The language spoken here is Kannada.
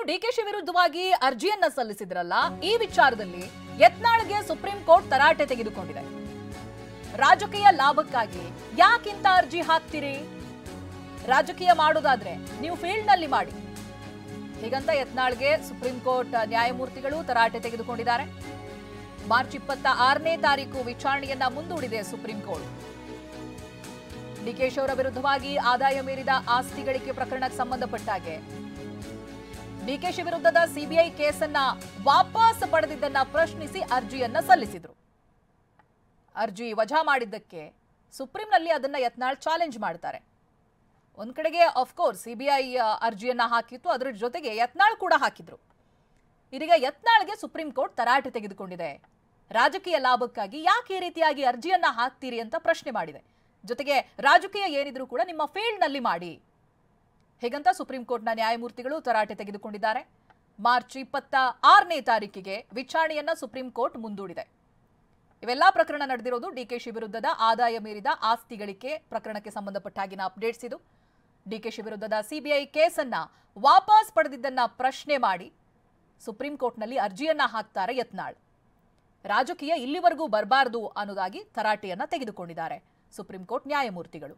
ಡಿಕೆಶಿ ವಿರುದ್ಧವಾಗಿ ಅರ್ಜಿಯನ್ನ ಸಲ್ಲಿಸಿದ್ರಲ್ಲ, ಈ ವಿಚಾರದಲ್ಲಿ ಯತ್ನಾಳ್ಗೆ ಸುಪ್ರೀಂ ಕೋರ್ಟ್ ತರಾಟೆ ತೆಗೆದುಕೊಂಡಿದೆ. ರಾಜಕೀಯ ಲಾಭಕ್ಕಾಗಿ ಯಾಕಿಂತ ಅರ್ಜಿ ಹಾಕ್ತೀರಿ? ರಾಜಕೀಯ ಮಾಡೋದಾದ್ರೆ ನೀವು ಫೀಲ್ಡ್ ನಲ್ಲಿ ಮಾಡಿ. ಹೀಗಂತ ಯತ್ನಾಳ್ಗೆ ಸುಪ್ರೀಂ ಕೋರ್ಟ್ ನ್ಯಾಯಮೂರ್ತಿಗಳು ತರಾಟೆ ತೆಗೆದುಕೊಂಡಿದ್ದಾರೆ. ಮಾರ್ಚ್ 26ನೇ ತಾರೀಕು ವಿಚಾರಣೆಯನ್ನ ಮುಂದೂಡಿದೆ ಸುಪ್ರೀಂ ಕೋರ್ಟ್. ಡಿಕೆಶಿ ಅವರ ವಿರುದ್ಧವಾಗಿ ಆದಾಯ ಮೀರಿದ ಆಸ್ತಿ ಗಳಿಕೆ ಪ್ರಕರಣಕ್ಕೆ ಸಂಬಂಧಪಟ್ಟ ಹಾಗೆ ಡಿಕೆಶಿ ವಿರುದ್ಧದ ಸಿಬಿಐ ಕೇಸನ್ನ ವಾಪಸ್ ಪಡೆದಿದ್ದನ್ನ ಪ್ರಶ್ನಿಸಿ ಅರ್ಜಿಯನ್ನ ಸಲ್ಲಿಸಿದ್ರು. ಅರ್ಜಿ ವಜಾ ಮಾಡಿದ್ದಕ್ಕೆ ಸುಪ್ರೀಂನಲ್ಲಿ ಅದನ್ನ ಯತ್ನಾಳ್ ಚಾಲೆಂಜ್ ಮಾಡ್ತಾರೆ. ಒಂದ್ ಕಡೆಗೆ ಆಫ್ಕೋರ್ಸ್ ಸಿಬಿಐ ಅರ್ಜಿಯನ್ನ ಹಾಕಿತ್ತು, ಅದರ ಜೊತೆಗೆ ಯತ್ನಾಳ್ ಕೂಡ ಹಾಕಿದ್ರು. ಇದೀಗ ಯತ್ನಾಳ್ಗೆ ಸುಪ್ರೀಂ ಕೋರ್ಟ್ ತರಾಟೆ ತೆಗೆದುಕೊಂಡಿದೆ. ರಾಜಕೀಯ ಲಾಭಕ್ಕಾಗಿ ಯಾಕೆ ಈ ರೀತಿಯಾಗಿ ಅರ್ಜಿಯನ್ನ ಹಾಕ್ತೀರಿ ಅಂತ ಪ್ರಶ್ನೆ ಮಾಡಿದೆ. ಜೊತೆಗೆ ರಾಜಕೀಯ ಏನಿದ್ರು ಕೂಡ ನಿಮ್ಮ ಫೀಲ್ಡ್ ನಲ್ಲಿ ಮಾಡಿ. ಹೀಗಂತ ಸುಪ್ರೀಂ ಕೋರ್ಟ್ನ ನ್ಯಾಯಮೂರ್ತಿಗಳು ತರಾಟೆ ತೆಗೆದುಕೊಂಡಿದ್ದಾರೆ. ಮಾರ್ಚ್ 26ನೇ ತಾರೀಕಿಗೆ ವಿಚಾರಣೆಯನ್ನ ಸುಪ್ರೀಂ ಕೋರ್ಟ್ ಮುಂದೂಡಿದೆ. ಇವೆಲ್ಲ ಪ್ರಕರಣ ನಡೆದಿರೋದು ಡಿಕೆಶಿ ವಿರುದ್ಧದ ಆದಾಯ ಮೀರಿದ ಆಸ್ತಿ ಗಳಿಕೆ ಪ್ರಕರಣಕ್ಕೆ ಸಂಬಂಧಪಟ್ಟಾಗಿನ ಅಪ್ಡೇಟ್ಸ್ ಇದು. ಡಿಕೆಶಿ ವಿರುದ್ಧದ ಸಿಬಿಐ ಕೇಸನ್ನ ವಾಪಸ್ ಪಡೆದಿದ್ದನ್ನ ಪ್ರಶ್ನೆ ಮಾಡಿ ಸುಪ್ರೀಂ ಕೋರ್ಟ್ನಲ್ಲಿ ಅರ್ಜಿಯನ್ನ ಹಾಕ್ತಾರೆ ಯತ್ನಾಳ್. ರಾಜಕೀಯ ಇಲ್ಲಿವರೆಗೂ ಬರಬಾರದು ಅನ್ನೋದಾಗಿ ತರಾಟೆಯನ್ನ ತೆಗೆದುಕೊಂಡಿದ್ದಾರೆ ಸುಪ್ರೀಂ ಕೋರ್ಟ್ ನ್ಯಾಯಮೂರ್ತಿಗಳು.